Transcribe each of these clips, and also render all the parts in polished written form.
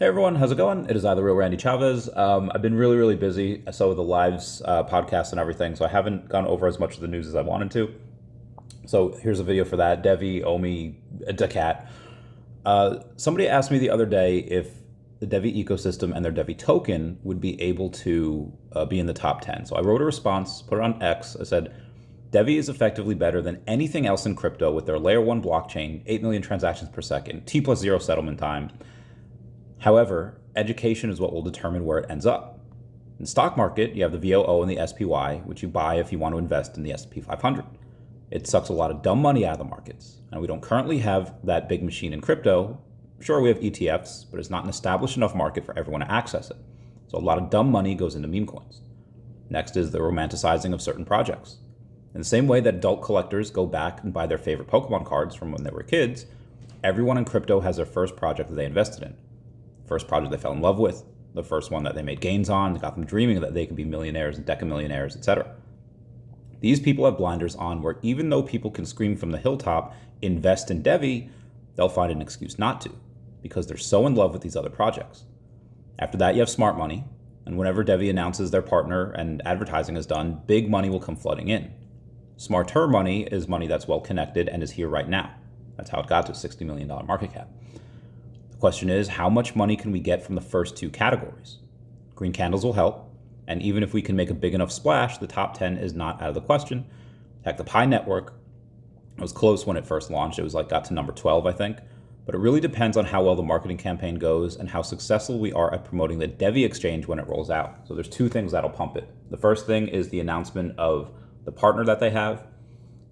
Hey everyone, how's it going? It is I, the real Randy Chavez. I've been really busy. So with the lives, podcast and everything, so I haven't gone over as much of the news as I wanted to. So here's a video for that. DEVVE OMI DACAT. Somebody asked me the other day if the DEVVE ecosystem and their DEVVE token would be able to be in the top 10. So I wrote a response, put it on X. I said, DEVVE is effectively better than anything else in crypto with their layer 1 blockchain, 8 million transactions per second, T+0 settlement time. However, education is what will determine where it ends up. In the stock market, you have the VOO and the SPY, which you buy if you want to invest in the S&P 500. It sucks a lot of dumb money out of the markets. And we don't currently have that big machine in crypto. Sure, we have ETFs, but it's not an established enough market for everyone to access it. So a lot of dumb money goes into meme coins. Next is the romanticizing of certain projects. In the same way that adult collectors go back and buy their favorite Pokemon cards from when they were kids, everyone in crypto has their first project that they invested in. First project they fell in love with, the first one that they made gains on, got them dreaming that they could be millionaires and decamillionaires, etc. These people have blinders on where even though people can scream from the hilltop, invest in DEVVE, they'll find an excuse not to, because they're so in love with these other projects. After that, you have smart money, and whenever DEVVE announces their partner and advertising is done, big money will come flooding in. Smarter money is money that's well connected and is here right now. That's how it got to a $60 million market cap. The question is, how much money can we get from the first two categories? Green candles will help, and even if we can make a big enough splash, the top 10 is not out of the question. Heck, the Pi network was close when it first launched. It was got to number 12, I think. But it really depends on how well the marketing campaign goes and how successful we are at promoting the DEVVE exchange when it rolls out. So there's two things that'll pump it. The first thing is the announcement of the partner that they have.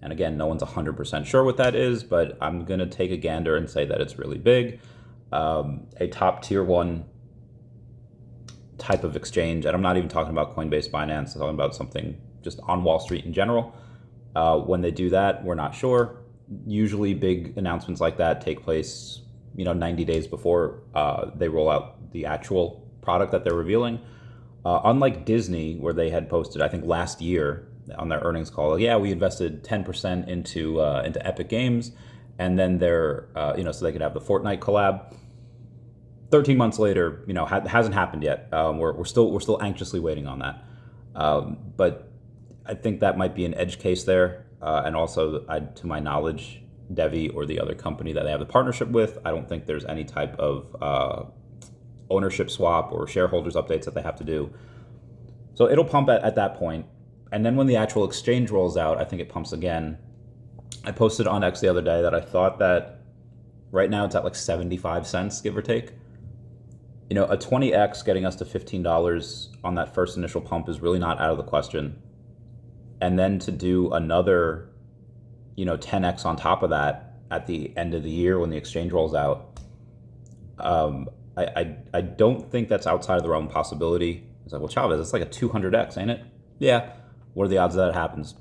And again, no one's 100% sure what that is, but I'm going to take a gander and say that it's really big. A top tier 1 type of exchange, and I'm not even talking about Coinbase, Binance, I'm talking about something just on Wall Street in general. When they do that, we're not sure. Usually big announcements like that take place 90 days before they roll out the actual product that they're revealing. Unlike Disney, where they had posted, I think last year on their earnings call, yeah, we invested 10% into Epic Games, and then they're so they could have the Fortnite collab. 13 months later, hasn't happened yet. We're still anxiously waiting on that. But I think that might be an edge case there. And also, to my knowledge, DEVVE or the other company that they have the partnership with, I don't think there's any type of ownership swap or shareholders updates that they have to do. So it'll pump at that point. And then when the actual exchange rolls out, I think it pumps again. I posted on X the other day that I thought that right now it's at 75 cents, give or take. A 20x getting us to $15 on that first initial pump is really not out of the question. And then to do another, 10x on top of that at the end of the year when the exchange rolls out, I don't think that's outside of the realm of possibility. It's well, Chavez, it's like a 200x, ain't it? Yeah. What are the odds that it happens?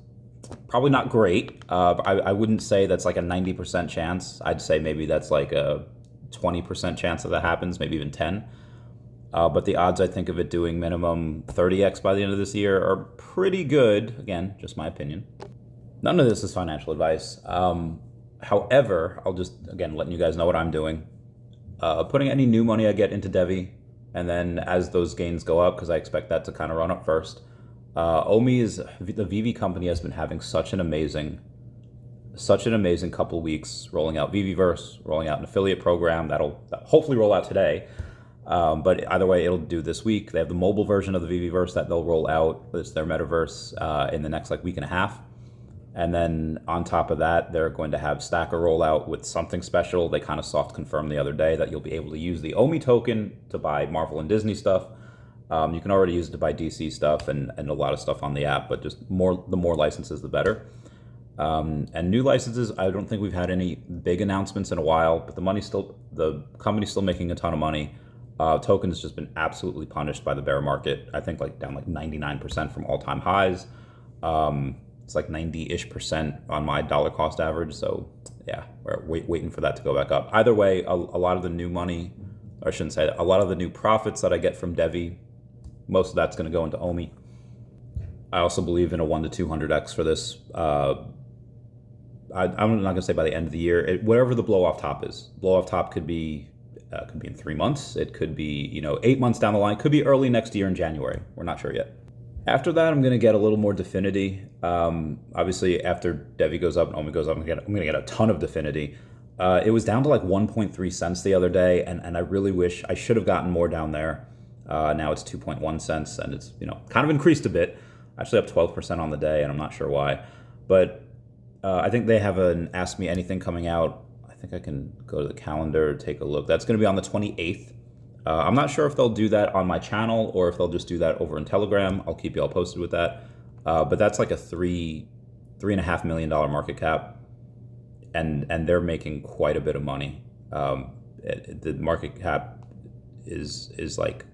Probably not great. I wouldn't say that's like a 90% chance. I'd say maybe that's like a 20% chance that happens, maybe even 10. But the odds, I think, of it doing minimum 30x by the end of this year are pretty good. Again, just my opinion. None of this is financial advice. However, I'll just, again, letting you guys know what I'm doing. Putting any new money I get into DEVVE, and then as those gains go up, because I expect that to kind of run up first, the VeVe company has been having such an amazing couple weeks, rolling out VeVeverse, rolling out an affiliate program that'll hopefully roll out today. But either way, it'll do this week. They have the mobile version of the VeVeverse that they'll roll out. It's their metaverse in the next week and a half. And then on top of that, they're going to have Stacker roll out with something special. They kind of soft confirmed the other day that you'll be able to use the OMI token to buy Marvel and Disney stuff. You can already use it to buy DC stuff and a lot of stuff on the app, but just the more licenses, the better. And new licenses, I don't think we've had any big announcements in a while, but the company's still making a ton of money. Token has just been absolutely punished by the bear market. I think down 99% from all-time highs. It's 90-ish% on my dollar cost average. So yeah, we're waiting for that to go back up. Either way, a lot of the new money, or I shouldn't say that, a lot of the new profits that I get from DEVVE, most of that's going to go into OMI. I also believe in a 1 to 200x for this. I'm not going to say by the end of the year. Whatever the blow off top is. Blow off top could be could be in 3 months. It could be, 8 months down the line. Could be early next year in January. We're not sure yet. After that, I'm going to get a little more Definity. Obviously, after DEVVE goes up and OMI goes up, I'm going to get a ton of Definity. It was down to like 1.3 cents the other day, and I really wish I should have gotten more down there. Now it's 2.1 cents, and it's kind of increased a bit. Actually up 12% on the day, and I'm not sure why. But I think they have an Ask Me Anything coming out. I think I can go to the calendar, take a look. That's going to be on the 28th. I'm not sure if they'll do that on my channel or if they'll just do that over in Telegram. I'll keep you all posted with that. But that's like a $3.5 million market cap, and they're making quite a bit of money. The market cap is like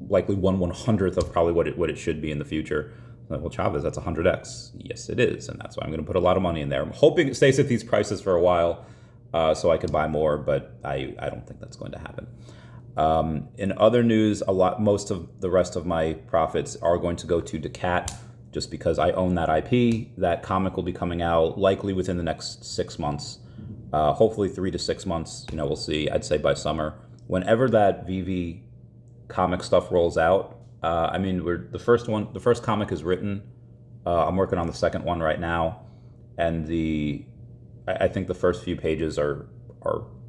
likely 1/100th of probably what it should be in the future. Well, Chavez, that's 100x. Yes, it is, and that's why I'm going to put a lot of money in there. I'm hoping it stays at these prices for a while, so I could buy more, but I don't think that's going to happen. In other news, most of the rest of my profits are going to go to DACAT, just because I own that IP. That comic will be coming out likely within the next 6 months, hopefully 3 to 6 months. We'll see. I'd say by summer. Whenever that VeVe comic stuff rolls out, the first comic is written. I'm working on the second one right now, and I think the first few pages are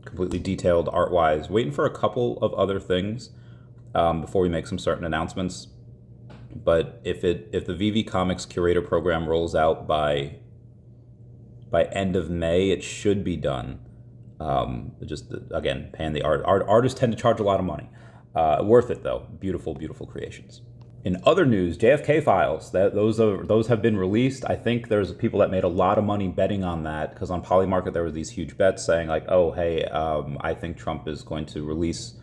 completely detailed art-wise. Waiting for a couple of other things before we make some certain announcements. But if the VeVe Comics Curator program rolls out by end of May, it should be done. Just again, paying the artists tend to charge a lot of money. Worth it though. Beautiful, beautiful creations. In other news, JFK files, those have been released. I think there's people that made a lot of money betting on that, because on Polymarket there were these huge bets saying like, oh hey, I think Trump is going to release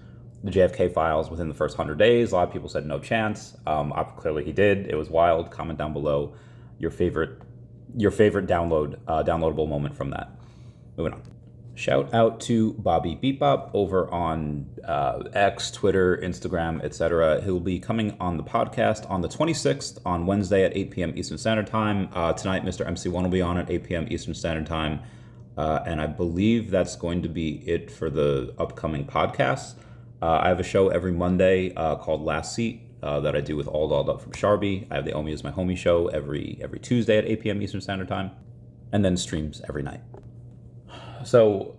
the JFK files within the first 100 days. A lot of people said no chance. Clearly he did. It was wild. Comment down below your favorite downloadable moment from that. Moving on. Shout out to Bobby Beepbop over on X, Twitter, Instagram, etc. He'll be coming on the podcast on the 26th on Wednesday at 8 p.m. Eastern Standard Time. Tonight, Mr. MC1 will be on at 8 p.m. Eastern Standard Time. And I believe that's going to be it for the upcoming podcasts. I have a show every Monday called Last Seat that I do with All Dolled Up from Sharby. I have the Omi is My Homie show every Tuesday at 8 p.m. Eastern Standard Time. And then streams every night. So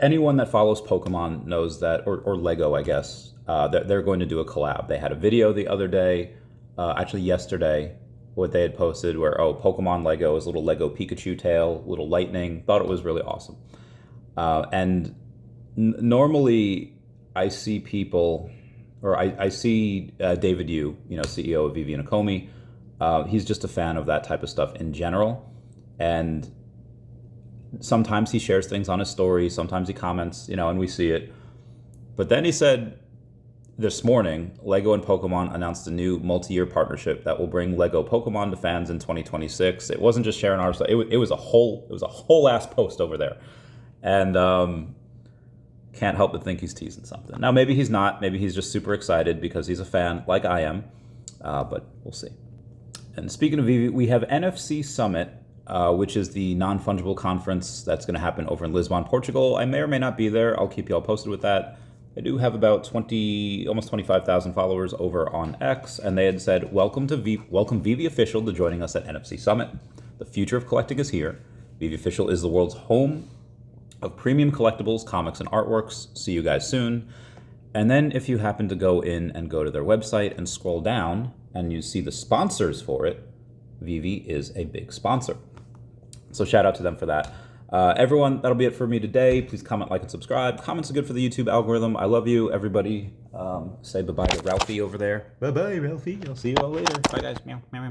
anyone that follows Pokemon knows that, or Lego, I guess, they're going to do a collab. They had a video the other day, actually yesterday, what they had posted where, Pokemon Lego is a little Lego Pikachu tail, little lightning. Thought it was really awesome. And normally I see people, or I see David Yu, CEO of VeVe and Akomi. He's just a fan of that type of stuff in general. And sometimes he shares things on his story, sometimes he comments, and we see it. But then he said this morning, Lego and Pokemon announced a new multi-year partnership that will bring Lego Pokemon to fans in 2026. It wasn't just sharing our stuff; it was a whole ass post over there, and can't help but think he's teasing something. Now maybe he's not. Maybe he's just super excited because he's a fan, like I am. But we'll see. And speaking of VeVe, we have NFC Summit, which is the non-fungible conference that's going to happen over in Lisbon, Portugal. I may or may not be there. I'll keep you all posted with that. I do have about almost 25,000 followers over on X, and they had said, welcome VeVe Official to joining us at NFC Summit. The future of collecting is here. VeVe Official is the world's home of premium collectibles, comics, and artworks. See you guys soon. And then if you happen to go to their website and scroll down and you see the sponsors for it, VeVe is a big sponsor. So shout out to them for that. Everyone, that'll be it for me today. Please comment, like, and subscribe. Comments are good for the YouTube algorithm. I love you, everybody. Say bye-bye to Ralphie over there. Bye-bye, Ralphie. I'll see you all later. Bye, guys. Meow, meow, meow.